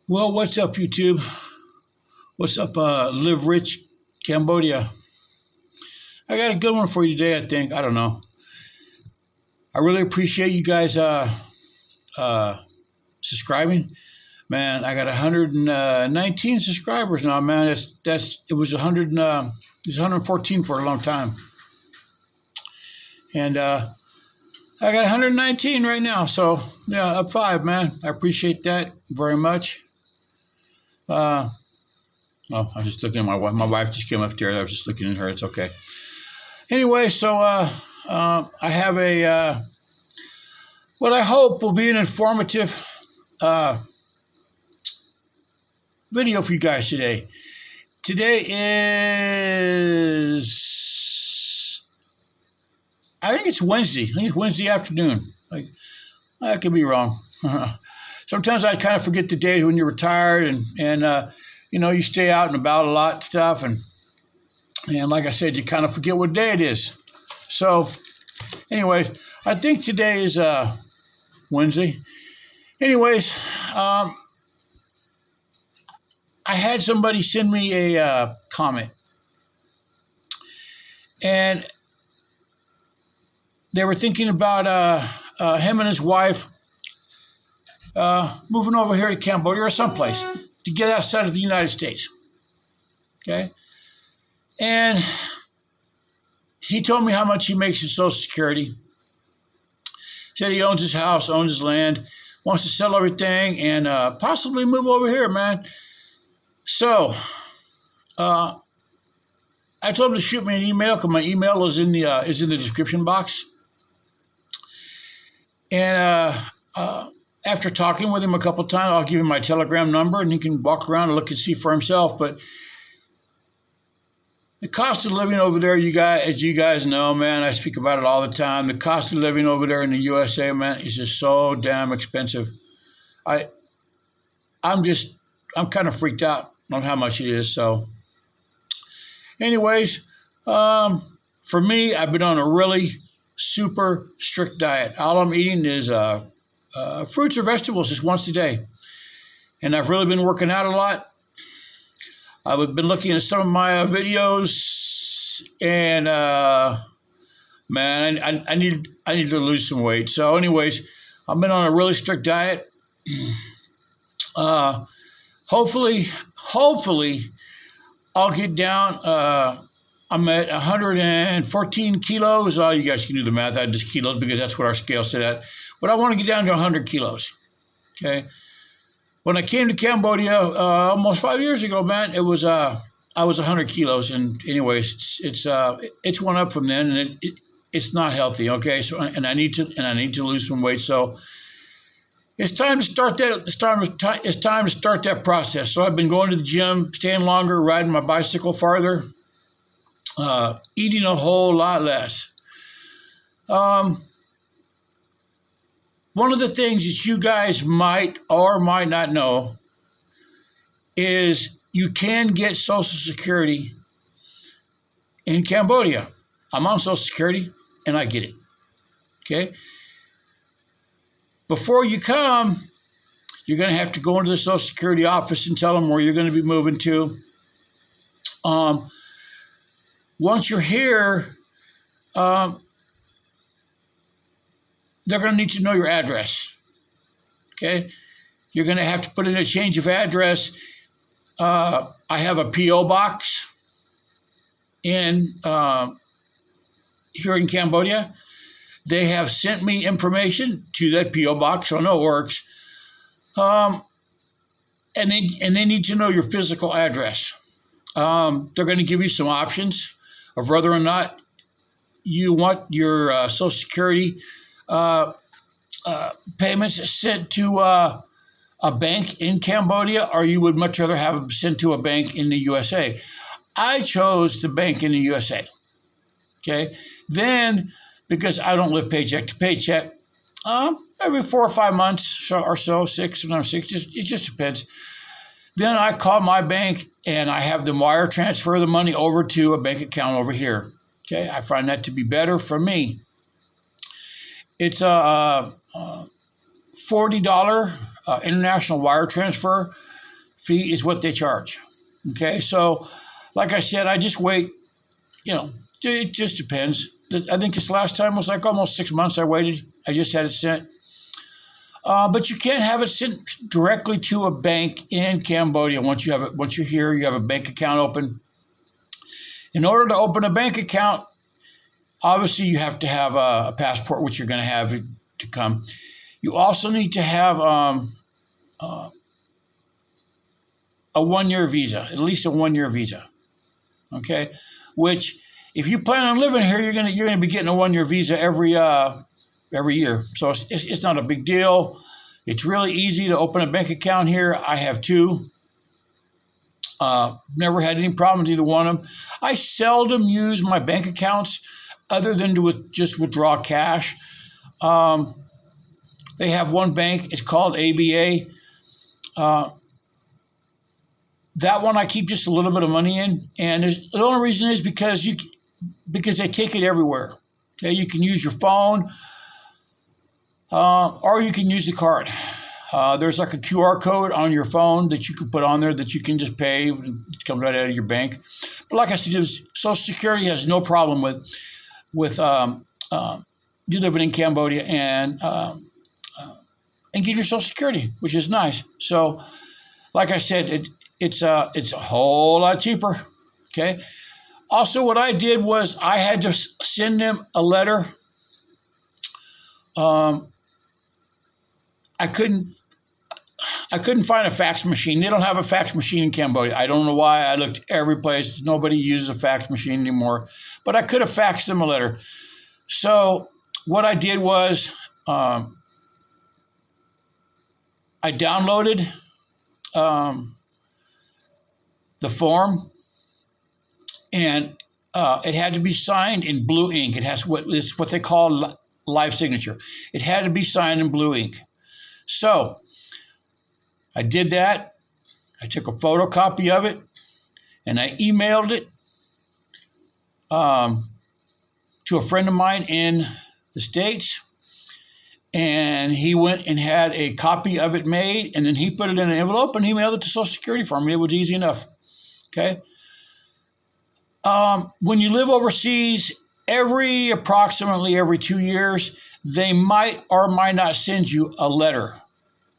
Well, what's up, YouTube? What's up, Live Rich, Cambodia? I got a good one for you today, I think. I don't know. I really appreciate you guys uh, subscribing. Man, I got 119 subscribers now, man. It was 114 for a long time. And I got 119 right now. So, yeah, up 5, man. I appreciate that very much. Oh, I'm just looking at my wife. My wife just came up there. I was just looking at her. It's okay. Anyway, so I have what I hope will be an informative video for you guys today. Today is, I think it's Wednesday. I think it's Wednesday afternoon. I could be wrong. Sometimes I kind of forget the days when you're retired and you stay out and about a lot and stuff. And like I said, you kind of forget what day it is. So anyways, I think today is Wednesday. Anyways, I had somebody send me a comment. And they were thinking about him and his wife moving over here to Cambodia or someplace to get outside of the United States. Okay? And he told me how much he makes in Social Security. Said he owns his house, owns his land, wants to sell everything, and possibly move over here, man. So, I told him to shoot me an email because my email is in the description box. And after talking with him a couple times, I'll give him my Telegram number, and he can walk around and look and see for himself. But the cost of living over there, as you guys know, man, I speak about it all the time. The cost of living over there in the USA, man, is just so damn expensive. I'm kind of freaked out on how much it is. So, anyways, for me, I've been on a really super strict diet. All I'm eating is fruits or vegetables just once a day. And I've really been working out a lot. I've been looking at some of my videos, and man, I need to lose some weight. So, anyways, I've been on a really strict diet. Hopefully, I'll get down. I'm at 114 kilos. Oh, you guys can do the math. I just kilos because that's what our scale said at. But I want to get down to 100 kilos. Okay. When I came to Cambodia almost 5 years ago, man, I was 100 kilos, and anyways, it's went up from then, and it's not healthy. Okay, so and I need to lose some weight. So it's time to start that. It's time to start that process. So I've been going to the gym, staying longer, riding my bicycle farther, eating a whole lot less. One of the things that you guys might or might not know is you can get Social Security in Cambodia. I'm on Social Security, and I get it. Okay? Before you come, you're going to have to go into the Social Security office and tell them where you're going to be moving to. Once you're here, they're going to need to know your address. Okay? You're going to have to put in a change of address. I have a P.O. box here in Cambodia. They have sent me information to that P.O. box, so I know it works. And they need to know your physical address. They're going to give you some options of whether or not you want your Social Security payments sent to a bank in Cambodia, or you would much rather have them sent to a bank in the USA. I chose the bank in the USA. Okay, then because I don't live paycheck to paycheck, every 4 or 5 months or so, 6, sometimes 6, it just depends. Then I call my bank and I have them wire transfer the money over to a bank account over here. Okay, I find that to be better for me. It's a $40 international wire transfer fee is what they charge. Okay, so like I said, I just wait. It just depends. I think this last time was like almost 6 months I waited. I just had it sent. But you can't have it sent directly to a bank in Cambodia. Once you're here, you have a bank account open. In order to open a bank account, obviously you have to have a passport, which you're going to have to come. You also need to have a 1-year visa, at least a 1-year visa. Okay, which if you plan on living here, you're gonna be getting a 1-year visa every year. So it's not a big deal. It's really easy to open a bank account here. I have 2. Never had any problems with either one of them. I seldom use my bank accounts other than to just withdraw cash. They have one bank. It's called ABA. That one I keep just a little bit of money in, and the only reason is because they take it everywhere. Okay, you can use your phone, or you can use the card. There's like a QR code on your phone that you can put on there that you can just pay. It comes right out of your bank. But like I said, Social Security has no problem with you living in Cambodia and getting your Social Security, which is nice. So, like I said, it's a whole lot cheaper. Okay. Also, what I did was I had to send them a letter. I couldn't find a fax machine. They don't have a fax machine in Cambodia. I don't know why. I looked every place. Nobody uses a fax machine anymore. But I could have faxed them a letter. So what I did was I downloaded the form, and it had to be signed in blue ink. It's what they call live signature. It had to be signed in blue ink. So I did that. I took a photocopy of it, and I emailed it to a friend of mine in the States. And he went and had a copy of it made, and then he put it in an envelope and he mailed it to Social Security for me. It was easy enough. Okay. When you live overseas, approximately every 2 years, they might or might not send you a letter.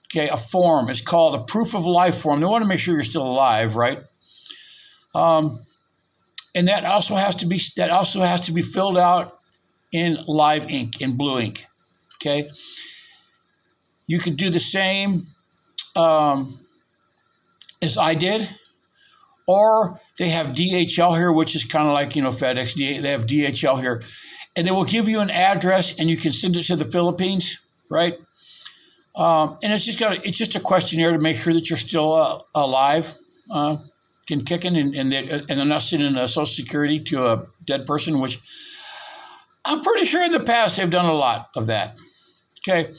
Okay, a form. It's called a proof of life form. They want to make sure you're still alive, right? And that also has to be filled out in live ink, in blue ink. Okay. You could do the same as I did, or they have DHL here, which is kind of like FedEx. They have DHL here, and they will give you an address, and you can send it to the Philippines, right? And it's just a questionnaire to make sure that you're still alive, kicking, and they're not sending a Social Security to a dead person, which I'm pretty sure in the past they've done a lot of that. Okay,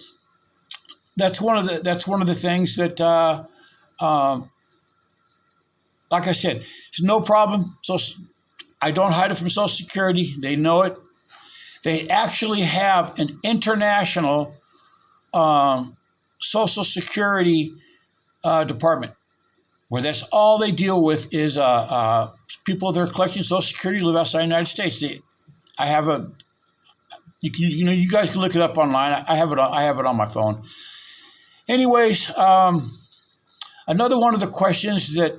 that's one of the things that, like I said, it's no problem. So I don't hide it from Social Security. They know it. They actually have an international Social Security department where that's all they deal with is people that are collecting Social Security live outside the United States. I have a. You guys can look it up online. I have it on my phone. Anyways, another one of the questions that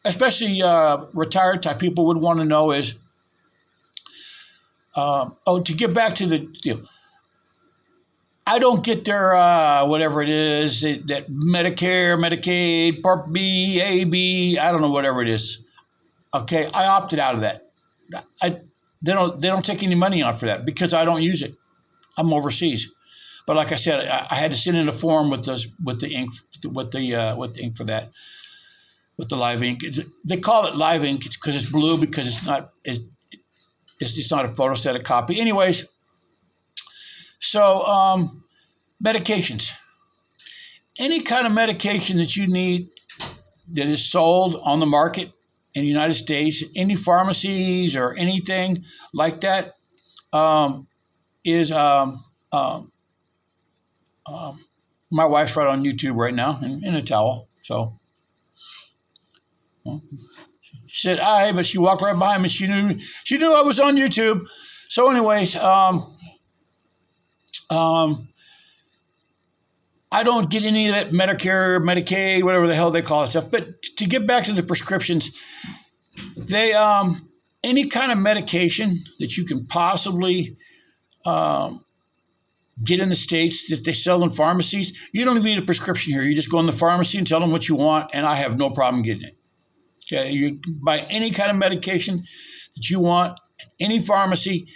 especially retired type people would want to know is, to get back to the deal. I don't get their whatever it is that Medicare, Medicaid, Part B, A, B. I don't know, whatever it is. Okay, I opted out of that. They don't take any money on for that because I don't use it. I'm overseas, but like I said, I had to send in a form with the ink for that, with the live ink. They call it live ink because it's blue, because it's not a photostatic copy. Anyways, so medications, any kind of medication that you need that is sold on the market in the United States, any pharmacies or anything like that, My wife's right on YouTube right now in a towel. So well, she said, "Aye," but she walked right behind me. She knew I was on YouTube. So, anyways, I don't get any of that Medicare, Medicaid, whatever the hell they call it stuff. But to get back to the prescriptions, they any kind of medication that you can possibly get in the States that they sell in pharmacies, you don't even need a prescription here. You just go in the pharmacy and tell them what you want, and I have no problem getting it. Okay, you buy any kind of medication that you want, any pharmacy.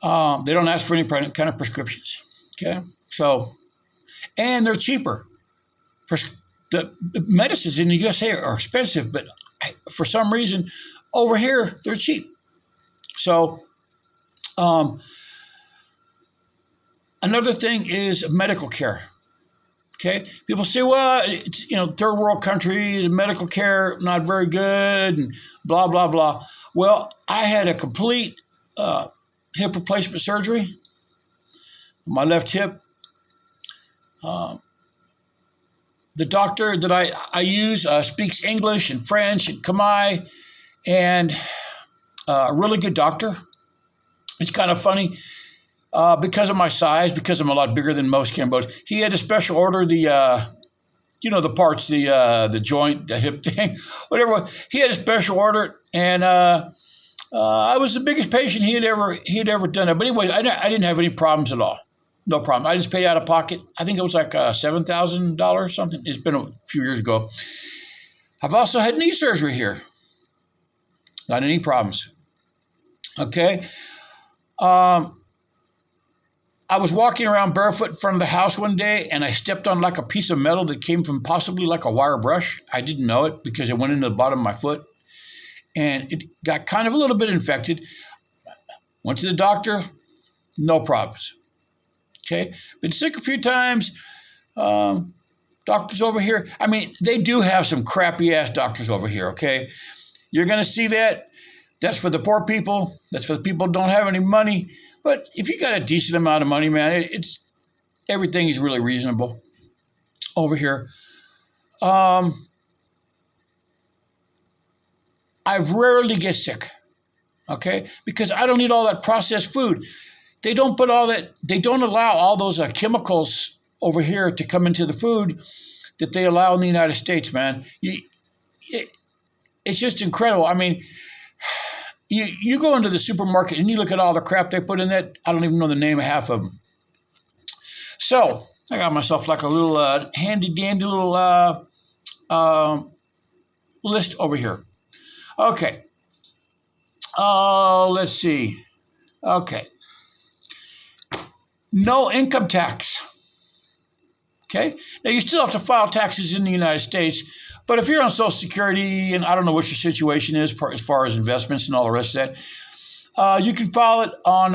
They don't ask for any kind of prescriptions. Okay, so, and they're cheaper. The medicines in the USA are expensive, but for some reason, over here, they're cheap. So, another thing is medical care. Okay, people say, well, it's, third world countries, medical care not very good, and blah blah blah. Well, I had a complete hip replacement surgery, my left hip. The doctor that I use speaks English and French and Khmer, and a really good doctor. It's kind of funny. Because of my size, because I'm a lot bigger than most Cambodians, he had to special order the parts, the joint, the hip thing, whatever. He had a special order, and I was the biggest patient he had ever done it. But anyways, I didn't have any problems at all, no problem. I just paid out of pocket. I think it was like $7,000 something. It's been a few years ago. I've also had knee surgery here. Not any problems. Okay. I was walking around barefoot in front of the house one day, and I stepped on like a piece of metal that came from possibly like a wire brush. I didn't know it because it went into the bottom of my foot, and it got kind of a little bit infected. Went to the doctor, no problems. Okay, been sick a few times. Doctors over here, I mean, they do have some crappy ass doctors over here. Okay, you're gonna see that. That's for the poor people. That's for the people who don't have any money. But if you got a decent amount of money, man, everything is really reasonable over here. I rarely get sick, okay, because I don't eat all that processed food. They don't allow all those chemicals over here to come into the food that they allow in the United States, man. It's just incredible. I mean, you go into the supermarket and you look at all the crap they put in it. I don't even know the name of half of them. So I got myself like a little handy dandy little list over here. Okay. Let's see. Okay. No income tax. Okay. Now you still have to file taxes in the United States. But if you're on Social Security, and I don't know what your situation is as far as investments and all the rest of that, you can file it on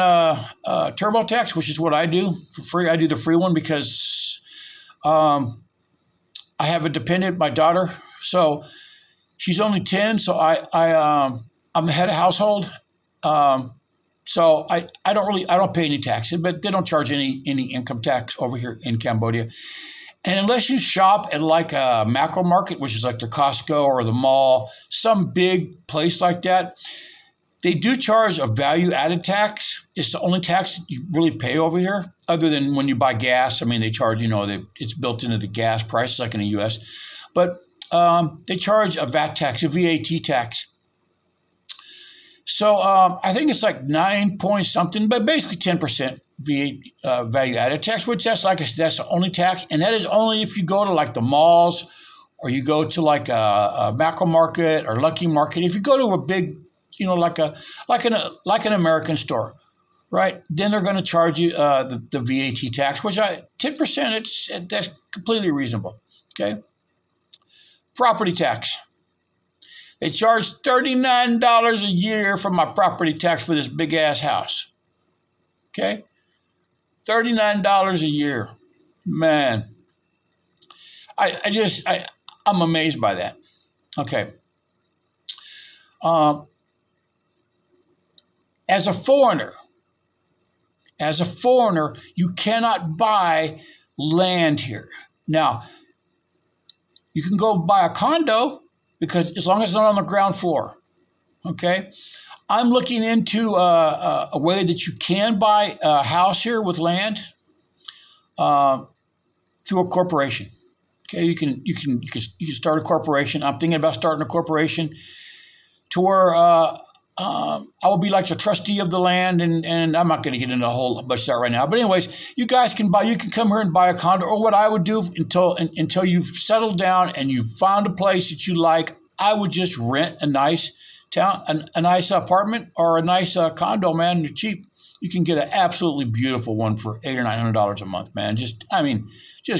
TurboTax, which is what I do for free. I do the free one because I have a dependent, my daughter. So she's only 10, so I'm the head of household. So I don't pay any taxes, but they don't charge any income tax over here in Cambodia. And unless you shop at like a macro market, which is like the Costco or the mall, some big place like that, they do charge a value-added tax. It's the only tax that you really pay over here, other than when you buy gas. I mean, they charge, it's built into the gas price like in the U.S. But they charge a VAT tax, a VAT tax. So I think it's like 9 point something, but basically 10%. Value-added tax, which that's the only tax, and that is only if you go to like the malls, or you go to like a macro market or Lucky Market. If you go to a big, like an American store, right? Then they're going to charge you the VAT tax, which 10%. That's completely reasonable. Okay. Property tax. They charge $39 a year for my property tax for this big ass house. Okay. $39 a year, man. I'm amazed by that. Okay. As a foreigner, you cannot buy land here. Now, you can go buy a condo because as long as it's not on the ground floor, okay? I'm looking into a way that you can buy a house here with land through a corporation. Okay, you can start a corporation. I'm thinking about starting a corporation to where I will be like the trustee of the land, and I'm not going to get into a whole bunch of that right now. But anyways, you guys can come here and buy a condo, or what I would do until you've settled down and you've found a place that you like, I would just rent a nice a nice apartment or a nice condo, man. They're cheap. You can get an absolutely beautiful one for $800 or $900 a month, man. Just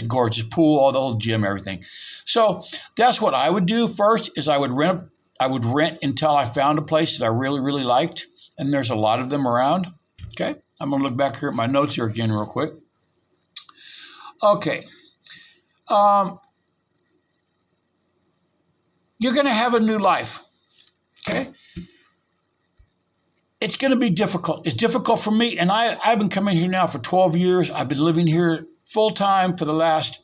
gorgeous pool, all the whole gym, everything. So that's what I would do first. Is I would rent until I found a place that I really, really liked, and there's a lot of them around. Okay, I'm gonna look back here at my notes here again real quick. Okay, you're gonna have a new life. Okay, it's gonna be difficult. It's difficult for me, and I've been coming here now for 12 years. I've been living here full time for the last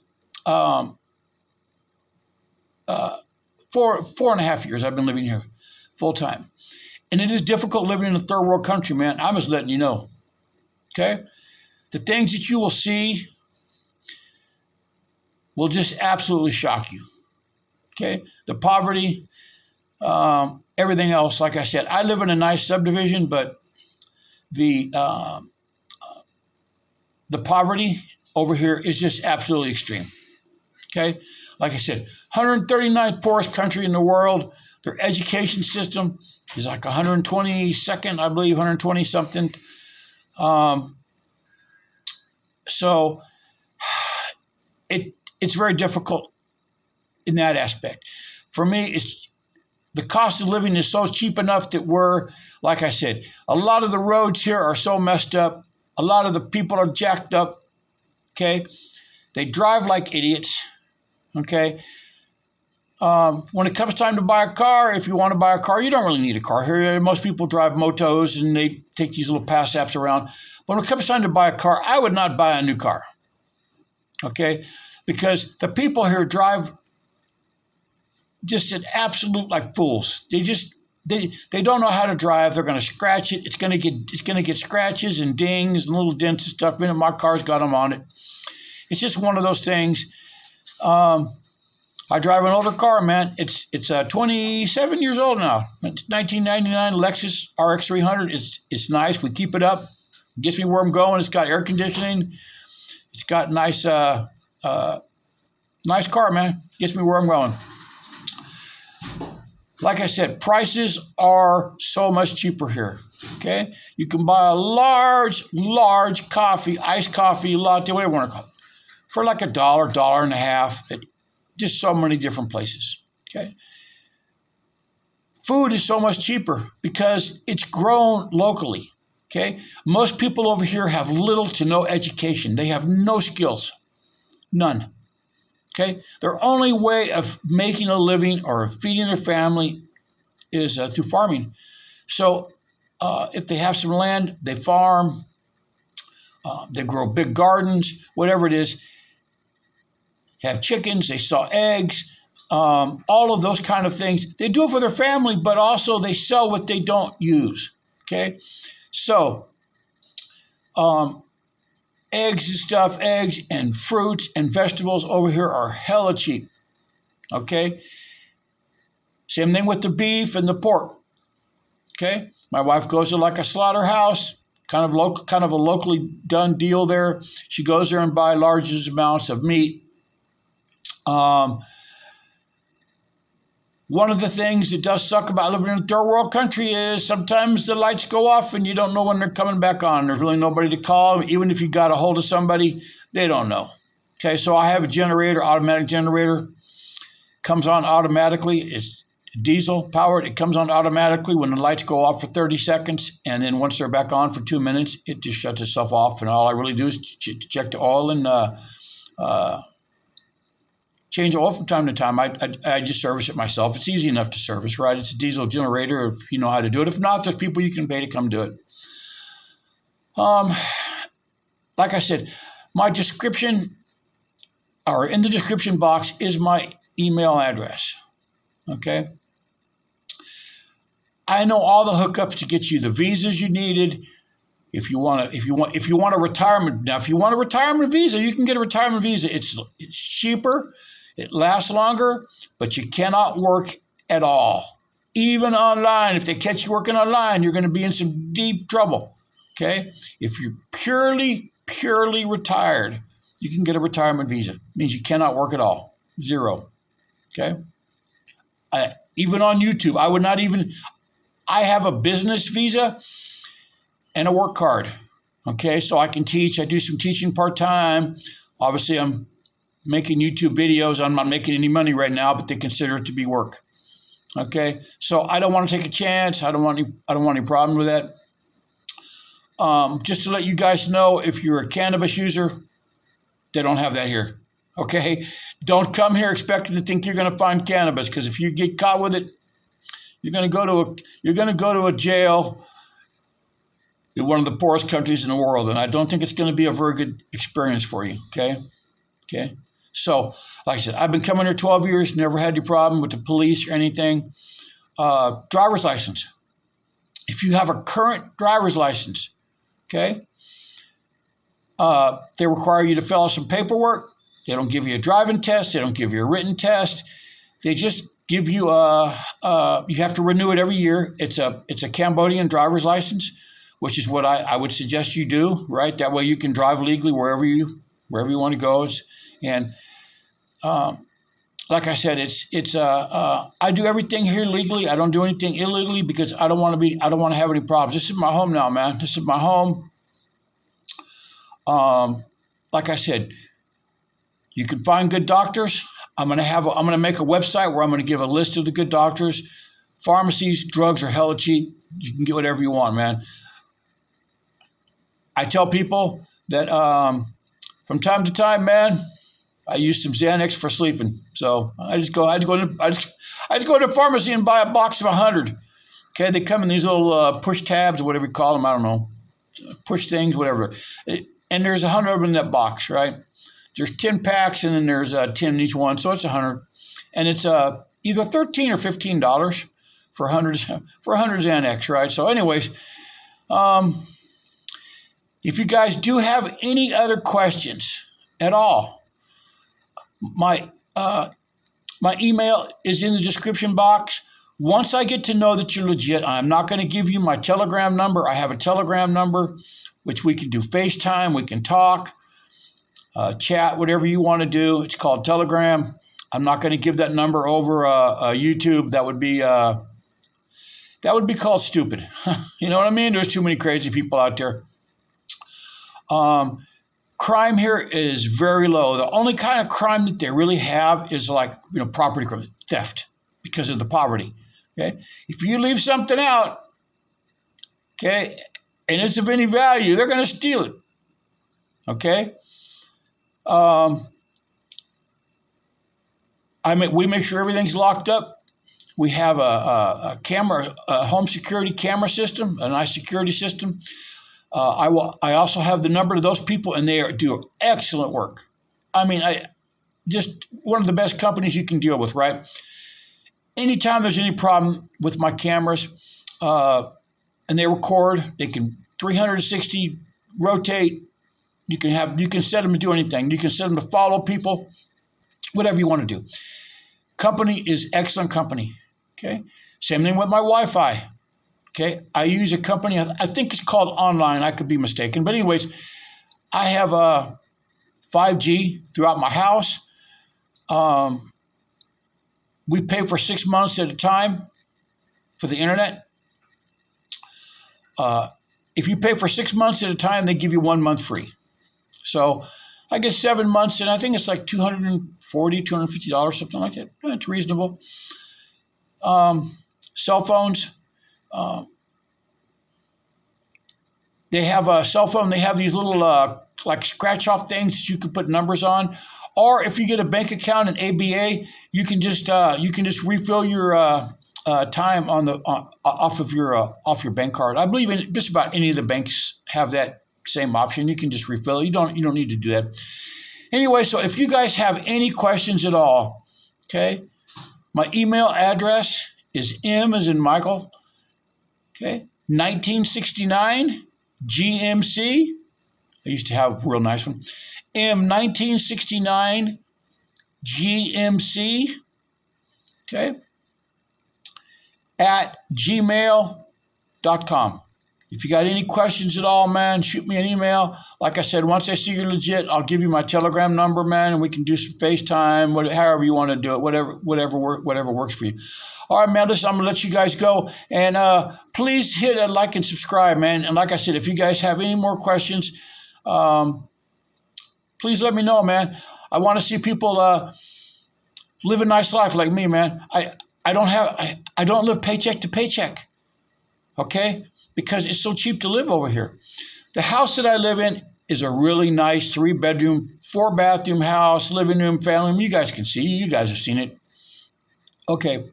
4.5 years. I've been living here full time. And it is difficult living in a third world country, man. I'm just letting you know. Okay? The things that you will see will just absolutely shock you. Okay? The poverty, everything else, like I said, I live in a nice subdivision, but the poverty over here is just absolutely extreme. Okay? Like I said, 139th poorest country in the world. Their education system is like 122nd, I believe, 120 something. So it's very difficult in that aspect. For me, the cost of living is so cheap enough that like I said, a lot of the roads here are so messed up. A lot of the people are jacked up. Okay, they drive like idiots. Okay. When it comes time to buy a car, if you want to buy a car, you don't really need a car here. Most people drive motos and they take these little pass apps around. But when it comes time to buy a car, I would not buy a new car. Okay? Because the people here drive just an absolute like fools. They don't know how to drive. They're going to scratch it. It's going to get scratches and dings and little dents and stuff in it. My car's got them on it. It's just one of those things. I drive an older car, man. It's 27 years old now. It's 1999 Lexus RX 300. It's nice. We keep it up. It gets me where I'm going. It's got air conditioning. It's got nice car, man. Gets me where I'm going. Like I said, prices are so much cheaper here. Okay, you can buy a large coffee, iced coffee, latte, whatever you want to call it, for like $1, $1.50 at just so many different places. Okay, food is so much cheaper because it's grown locally. Okay, most people over here have little to no education. They have no skills, none. Okay, their only way of making a living or feeding their family is through farming. So if they have some land, they farm, they grow big gardens, whatever it is, have chickens, they sell eggs, all of those kind of things. They do it for their family, but also they sell what they don't use. Okay, so eggs and fruits and vegetables over here are hella cheap. Okay, same thing with the beef and the pork. Okay, my wife goes to like a slaughterhouse, kind of a locally done deal there. She goes there and buys large amounts of meat. One of the things that does suck about living in a third world country is sometimes the lights go off and you don't know when they're coming back on. There's really nobody to call. Even if you got a hold of somebody, they don't know. Okay, so I have a generator, automatic generator. Comes on automatically. It's diesel powered. It comes on automatically when the lights go off for 30 seconds. And then once they're back on for 2 minutes, it just shuts itself off. And all I really do is check the oil and change oil from time to time. I just service it myself. It's easy enough to service, right? It's a diesel generator if you know how to do it. If not, there's people you can pay to come do it. Like I said, my description or in the description box is my email address. Okay. I know all the hookups to get you the visas you needed. If you want a retirement, now if you want a retirement visa, you can get a retirement visa. It's cheaper, it lasts longer, but you cannot work at all. Even online, if they catch you working online, you're going to be in some deep trouble. Okay? If you're purely retired, you can get a retirement visa. It means you cannot work at all. Zero. Okay? Even on YouTube, I have a business visa and a work card. Okay, so I can teach. I do some teaching part-time. Obviously, I'm making YouTube videos. I'm not making any money right now, but they consider it to be work. Okay, so I don't want to take a chance. I don't want any problem with that. Just to let you guys know, if you're a cannabis user, they don't have that here. Okay, don't come here expecting to think you're going to find cannabis, because if you get caught with it, you're going to go to a jail in one of the poorest countries in the world, and I don't think it's going to be a very good experience for you. Okay. So, like I said, I've been coming here 12 years, never had any problem with the police or anything. Driver's license. If you have a current driver's license, okay, they require you to fill out some paperwork. They don't give you a driving test. They don't give you a written test. They just give you you have to renew it every year. It's a Cambodian driver's license, which is what I would suggest you do, right? That way you can drive legally wherever you want to go. And like I said, I do everything here legally. I don't do anything illegally because I don't want to have any problems. This is my home now, man. This is my home. Like I said, you can find good doctors. I'm gonna make a website where I'm gonna give a list of the good doctors. Pharmacies, drugs are hella cheap. You can get whatever you want, man. I tell people that from time to time, man, I use some Xanax for sleeping. So I just go to the pharmacy and buy a box of 100. Okay, they come in these little push tabs or whatever you call them. I don't know, push things, whatever. And there's 100 of them in that box, right? There's 10 packs, and then there's 10 in each one, so it's 100. And it's either $13 or $15 for 100 Xanax, right? So, anyways, if you guys do have any other questions at all, my email is in the description box. Once I get to know that you're legit, I'm not going to give you my Telegram number. I have a Telegram number, which we can do FaceTime, we can talk. Chat, whatever you want to do. It's called Telegram. I'm not going to give that number over YouTube. That would be called stupid. You know what I mean? There's too many crazy people out there. Crime here is very low. The only kind of crime that they really have is property crime, theft, because of the poverty. Okay, if you leave something out, okay, and it's of any value, they're going to steal it. Okay. We make sure everything's locked up. We have a home security camera system, a nice security system. I also have the number of those people, and they do excellent work. I mean, just one of the best companies you can deal with, right? Anytime there's any problem with my cameras, and they record, they can 360 rotate. You can set them to do anything. You can set them to follow people, whatever you want to do. Company is excellent company. Okay. Same thing with my Wi-Fi. Okay. I use a company, I think it's called Online. I could be mistaken. But anyways, I have 5G throughout my house. We pay for 6 months at a time for the internet. If you pay for 6 months at a time, they give you 1 month free. So I get 7 months, and I think it's like $240, $250, something like that. It's reasonable. Cell phones. They have a cell phone. They have these little scratch-off things that you can put numbers on. Or if you get a bank account in ABA, you can just refill your time off your bank card. I believe in just about any of the banks have that same option. You can just refill. You don't need to do that. Anyway, so if you guys have any questions at all, okay, my email address is M as in Michael, okay, 1969 GMC. I used to have a real nice one. M1969 GMC, okay, at gmail.com. If you got any questions at all, man, shoot me an email. Like I said, once I see you're legit, I'll give you my Telegram number, man, and we can do some FaceTime, however you want to do it, whatever works for you. All right, man, listen, I'm going to let you guys go. And please hit a like and subscribe, man. And like I said, if you guys have any more questions, please let me know, man. I want to see people live a nice life like me, man. I don't live paycheck to paycheck, okay? Because it's so cheap to live over here. The house that I live in is a really nice 3-bedroom, 4-bathroom house, living room, family room. You guys can see. You guys have seen it. Okay.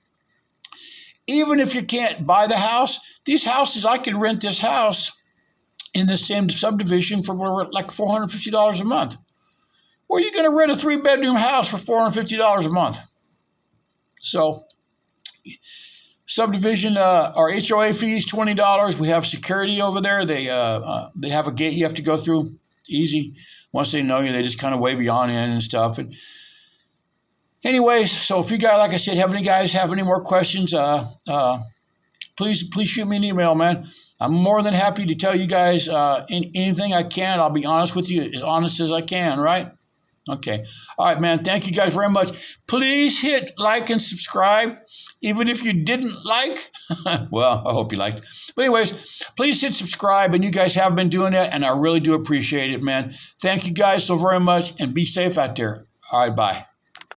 Even if you can't buy the house, these houses, I could rent this house in the same subdivision for like $450 a month. Where are you going to rent a 3-bedroom house for $450 a month? So, subdivision, our HOA fee is $20. We have security over there. They have a gate you have to go through. Easy. Once they know you, they just kind of wave you on in and stuff. And anyways, so if you guys, like I said, have any more questions, please shoot me an email, man. I'm more than happy to tell you guys anything I can. I'll be honest with you, as honest as I can, right? Okay. All right, man. Thank you guys very much. Please hit like and subscribe. Even if you didn't like, well, I hope you liked. But anyways, please hit subscribe, and you guys have been doing it, and I really do appreciate it, man. Thank you guys so very much, and be safe out there. All right, bye.